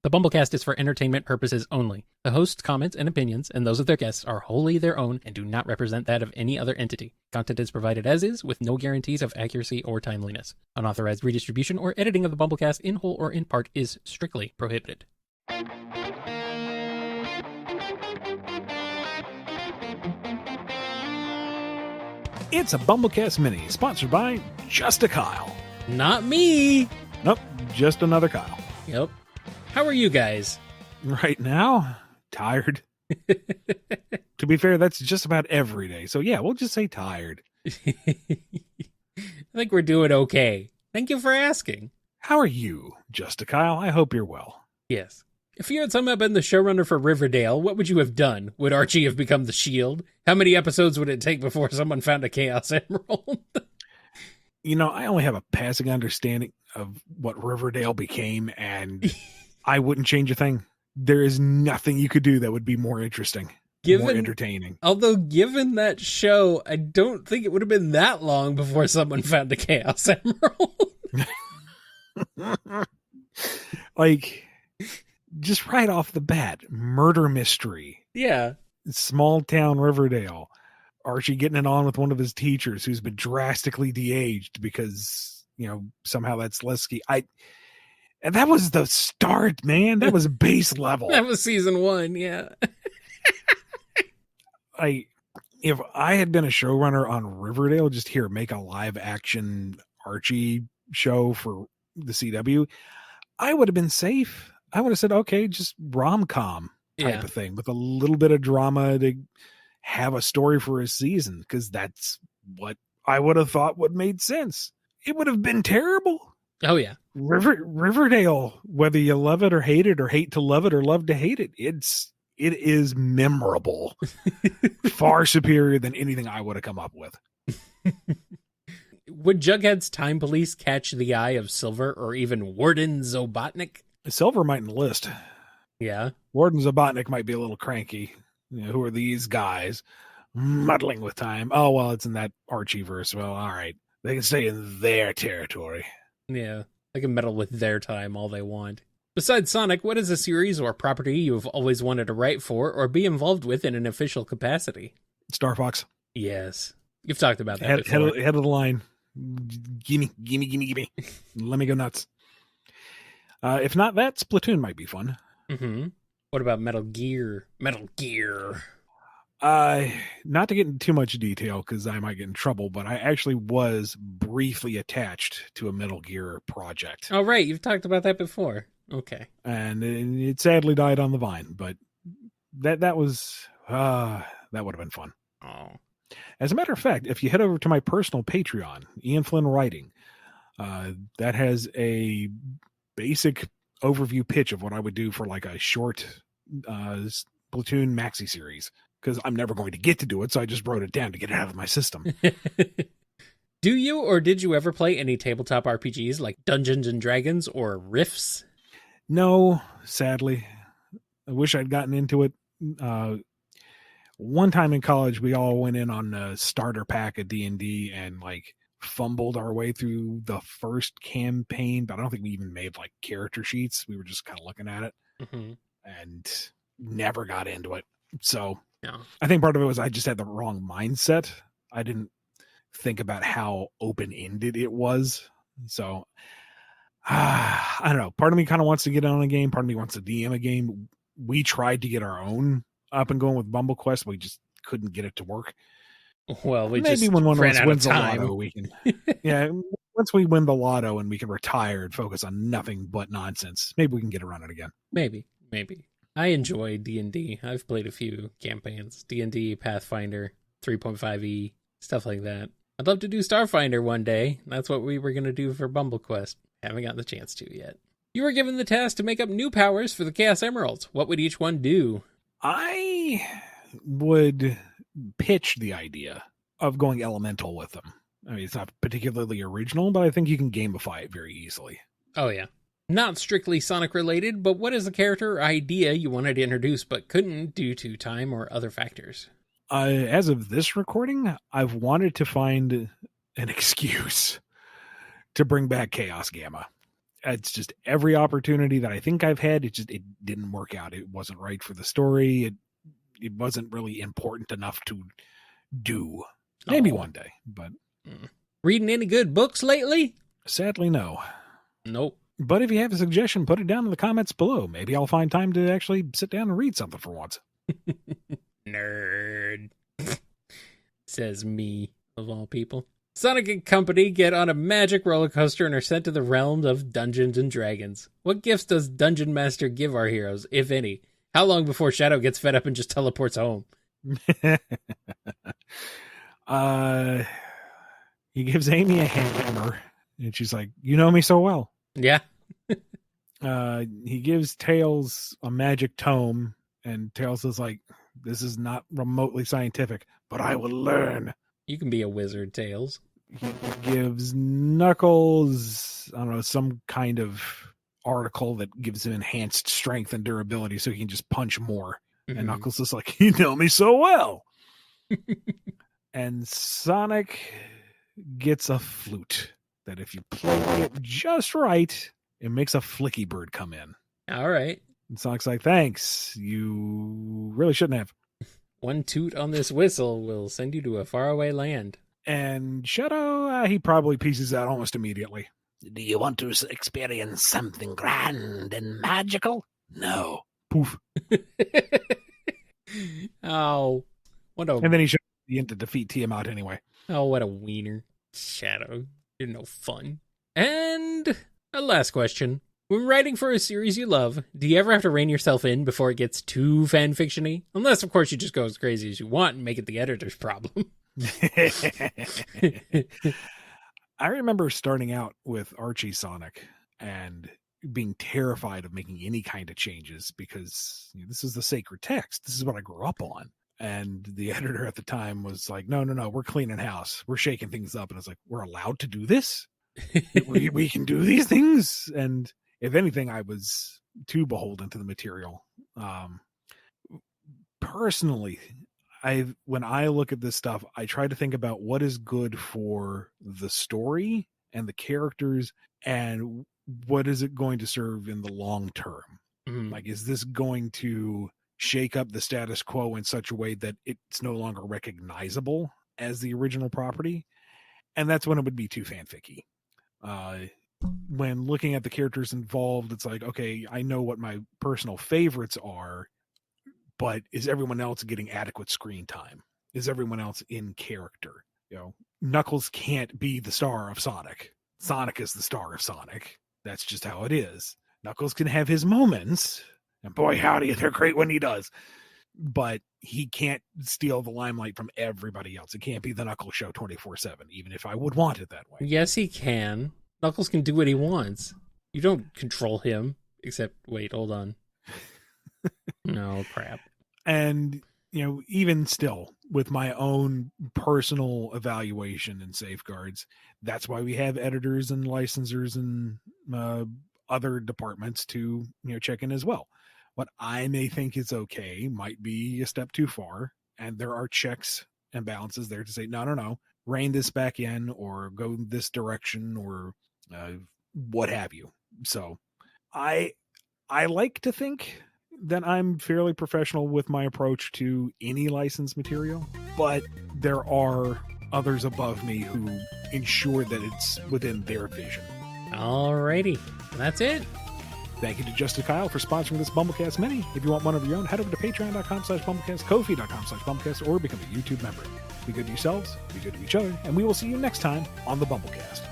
The BumbleKast is for entertainment purposes only. The host's comments and opinions, and those of their guests, are wholly their own and do not represent that of any other entity. Content is provided as is, with no guarantees of accuracy or timeliness. Unauthorized redistribution or editing of the BumbleKast in whole or in part is strictly prohibited. It's a BumbleKast Mini, sponsored by Just a Kyle. Not me! Nope, just another Kyle. Yep. How are you guys? Right now, tired. To be fair, that's just about every day. So yeah, we'll just say tired. I think we're doing okay. Thank you for asking. How are you, Just a Kyle? I hope you're well. Yes. If you had somehow been the showrunner for Riverdale, what would you have done? Would Archie have become the Shield? How many episodes would it take before someone found a Chaos Emerald? You know, I only have a passing understanding of what Riverdale became, and I wouldn't change a thing. There is nothing you could do that would be more interesting, more entertaining. Although, given that show, I don't think it would have been that long before someone found a Chaos Emerald. Like, just right off the bat, murder mystery. Yeah. Small town Riverdale. Archie getting it on with one of his teachers who's been drastically de-aged because, you know, somehow that's Lesky. And that was the start, man. That was base level. That was season 1, yeah. If I had been a showrunner on Riverdale, just here, make a live action Archie show for the CW, I would have been safe. I would have said, okay, just rom-com type of thing with a little bit of drama to have a story for a season, because that's what I would have thought would made sense. It would have been terrible. Oh, yeah. Riverdale, whether you love it or hate it, or hate to love it or love to hate it, it is memorable. Far superior than anything I would have come up with. Would Jughead's time police catch the eye of Silver or even Warden Zobotnik? Silver might enlist. Yeah. Warden Zobotnik might be a little cranky. You know, who are these guys muddling with time? Oh, well, it's in that Archie verse. Well, all right. They can stay in their territory. Yeah. They can meddle with their time all they want. Besides Sonic, what is a series or property you've always wanted to write for or be involved with in an official capacity? Star Fox. Yes. You've talked about that before. Head of the line. Gimme. Let me go nuts. If not that, Splatoon might be fun. Mm-hmm. What about Metal Gear? Not to get into too much detail because I might get in trouble, but I actually was briefly attached to a Metal Gear project. Oh, right. You've talked about that before. Okay. And it sadly died on the vine, but that was that would have been fun. Oh. As a matter of fact, if you head over to my personal Patreon, Ian Flynn Writing, that has a basic overview pitch of what I would do for like a short Splatoon maxi series, because I'm never going to get to do it, so I just wrote it down to get it out of my system. Do you or did you ever play any tabletop RPGs like Dungeons and Dragons or Rifts? No, sadly. I wish I'd gotten into it. One time in college, we all went in on a starter pack of D&D and like fumbled our way through the first campaign, but I don't think we even made like character sheets. We were just kind of looking at it and never got into it. So I think part of it was I just had the wrong mindset. I didn't think about how open-ended it was. So I don't know. Part of me kind of wants to get on a game. Part of me wants to DM a game. We tried to get our own up and going with BumbleKast. We just couldn't get it to work. Well, we maybe just when one ran out wins of the time. lotto, we can. Yeah, once we win the lotto and we can retire and focus on nothing but nonsense, maybe we can get around it again. Maybe. I enjoy D&D. I've played a few campaigns. D&D, Pathfinder, 3.5e, stuff like that. I'd love to do Starfinder one day. That's what we were going to do for BumbleKast. Haven't gotten the chance to yet. You were given the task to make up new powers for the Chaos Emeralds. What would each one do? I would pitch the idea of going elemental with them. I mean, it's not particularly original, but I think you can gamify it very easily. Oh, yeah. Not strictly Sonic related, but what is a character or idea you wanted to introduce but couldn't due to time or other factors? As of this recording, I've wanted to find an excuse to bring back Chaos Gamma. It's just every opportunity that I think I've had, it didn't work out. It wasn't right for the story. It wasn't really important enough to do. Maybe one day, but reading any good books lately? Sadly, no. Nope. But if you have a suggestion, put it down in the comments below. Maybe I'll find time to actually sit down and read something for once. Nerd. Says me, of all people. Sonic and company get on a magic roller coaster and are sent to the realms of Dungeons and Dragons. What gifts does Dungeon Master give our heroes, if any? How long before Shadow gets fed up and just teleports home? He gives Amy a hammer, and she's like, "You know me so well." Yeah. He gives Tails a magic tome, and Tails is like, "This is not remotely scientific, but I will learn." You can be a wizard, Tails. He gives Knuckles, I don't know, some kind of article that gives him enhanced strength and durability so he can just punch more. Mm-hmm. And Knuckles is like, "You know me so well." And Sonic gets a flute that if you play it just right, it makes a flicky bird come in. All right. And Sonic's like, "Thanks. You really shouldn't have." One toot on this whistle will send you to a faraway land. And Shadow, he probably pieces out almost immediately. "Do you want to experience something grand and magical?" "No." Poof. Oh, what a... And then he should be in to defeat Tiamat anyway. Oh, what a wiener. Shadow. You're no fun. And a last question. When writing for a series you love, do you ever have to rein yourself in before it gets too fanfiction-y? Unless, of course, you just go as crazy as you want and make it the editor's problem. I remember starting out with Archie Sonic and being terrified of making any kind of changes because this is the sacred text. This is what I grew up on. And the editor at the time was like, no, we're cleaning house. We're shaking things up. And I was like, we're allowed to do this? we can do these things? And if anything, I was too beholden to the material. Personally, when I look at this stuff, I try to think about what is good for the story and the characters and what is it going to serve in the long term. Mm-hmm. Like, is this going to shake up the status quo in such a way that it's no longer recognizable as the original property? And that's when it would be too fanficky. When looking at the characters involved, it's like, okay, I know what my personal favorites are, but is everyone else getting adequate screen time? Is everyone else in character? Knuckles can't be the star of Sonic. Sonic is the star of Sonic. That's just how it is. Knuckles can have his moments, and boy, howdy, they're great when he does. But he can't steal the limelight from everybody else. It can't be the Knuckles show 24/7, even if I would want it that way. Yes, he can. Knuckles can do what he wants. You don't control him. Except, wait, hold on. No, crap. And, even still, with my own personal evaluation and safeguards, that's why we have editors and licensors and other departments to, check in as well. What I may think is okay might be a step too far, and there are checks and balances there to say, no, rein this back in or go this direction or what have you. So I like to think that I'm fairly professional with my approach to any licensed material, but there are others above me who ensure that it's within their vision. Alrighty, that's it. Thank you to Justin Kyle for sponsoring this BumbleKast Mini. If you want one of your own, head over to patreon.com/BumbleKast, Ko-fi.com/BumbleKast, or become a YouTube member. Be good to yourselves, be good to each other, and we will see you next time on the BumbleKast.